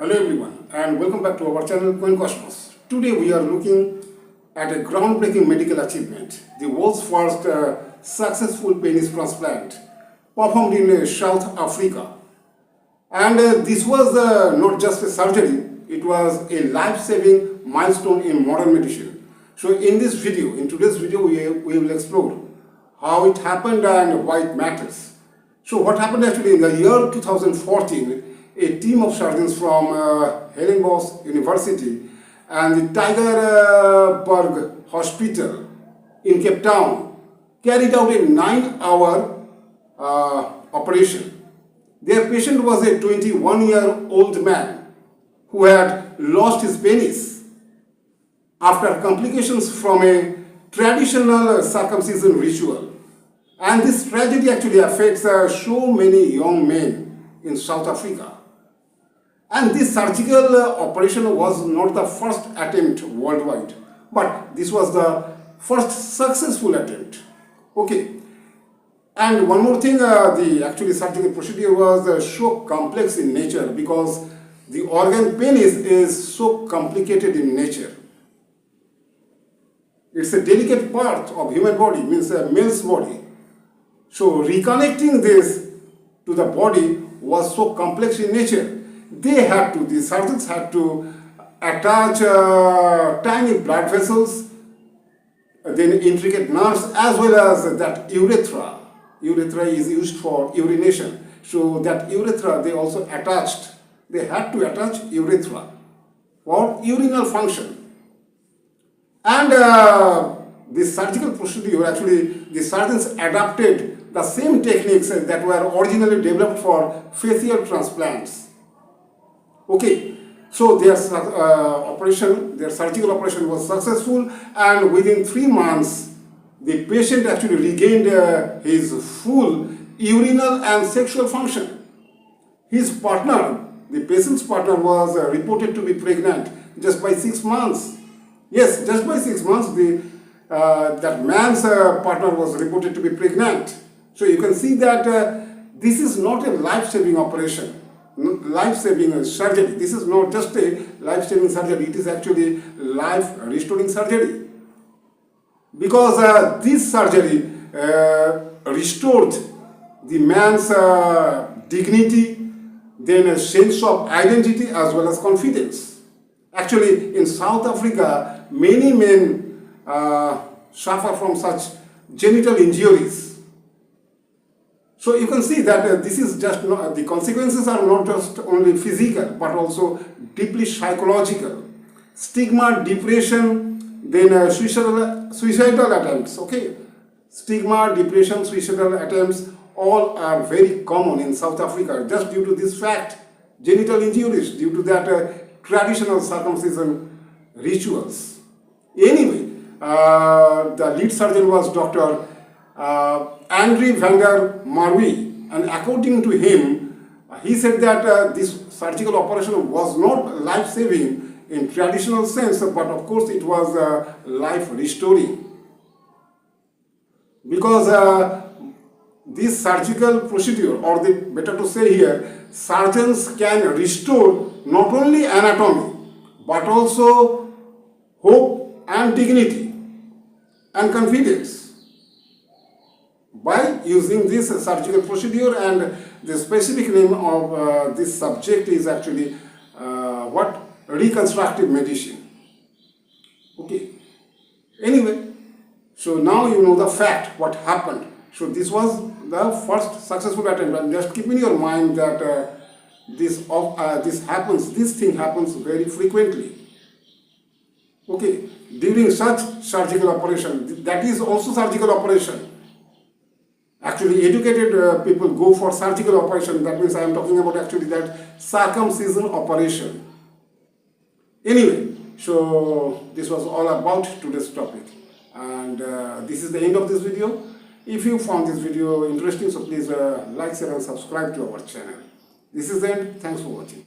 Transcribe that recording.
Hello everyone and welcome back to our channel Quaint. Today we are looking at a groundbreaking medical achievement, the world's first successful penis transplant performed in South Africa. And this was not just a surgery, it was a life-saving milestone in modern medicine. So in today's video, we will explore how it happened and why it matters. So what happened actually in the year 2014, a team of surgeons from Stellenbosch University and the Tygerberg Hospital in Cape Town carried out a 9-hour operation. Their patient was a 21-year-old man who had lost his penis after complications from a traditional circumcision ritual. And this tragedy actually affects so many young men in South Africa. And this surgical operation was not the first attempt worldwide, but this was the first successful attempt. Okay. And one more thing, the actually surgical procedure was so complex in nature because the organ penis is so complicated in nature. It's a delicate part of human body, means a male's body. So reconnecting this to the body was so complex in nature. The surgeons had to attach tiny blood vessels, then intricate nerves, as well as that urethra. Urethra is used for urination. So that urethra they also attached. They had to attach urethra for urinal function. And this surgical procedure, actually, the surgeons adapted the same techniques that were originally developed for facial transplants. Okay, so their surgical operation was successful, and within 3 months, the patient actually regained his full urinal and sexual function. His partner, the patient's partner, was reported to be pregnant just by 6 months. Yes, just by 6 months, that man's partner was reported to be pregnant. So you can see that this is not a life-saving operation. Life-saving surgery. This is not just a life-saving surgery, it is actually life-restoring surgery. Because this surgery restored the man's dignity, then a sense of identity as well as confidence. Actually, in South Africa, many men suffer from such genital injuries. So you can see that this is just not, the consequences are not just only physical but also deeply psychological. Stigma, depression, then suicidal attempts. Okay, stigma, depression, suicidal attempts all are very common in South Africa just due to this fact, genital injuries, due to that traditional circumcision rituals. Anyway, the lead surgeon was Dr. Andre van der Merwe, and according to him, he said that this surgical operation was not life-saving in traditional sense, but of course it was life-restoring. Because this surgical procedure, or better to say here, surgeons can restore not only anatomy, but also hope and dignity and confidence by using this surgical procedure. And the specific name of this subject is actually reconstructive medicine. Okay. Anyway, so now you know the fact, what happened. So this was the first successful attempt, and just keep in your mind that this thing happens very frequently. Okay, during such surgical operation, that is also surgical operation. Actually, educated people go for surgical operation. That means I am talking about actually that circumcision operation. Anyway, so this was all about today's topic. And this is the end of this video. If you found this video interesting, so please like, share and subscribe to our channel. This is the end. Thanks for watching.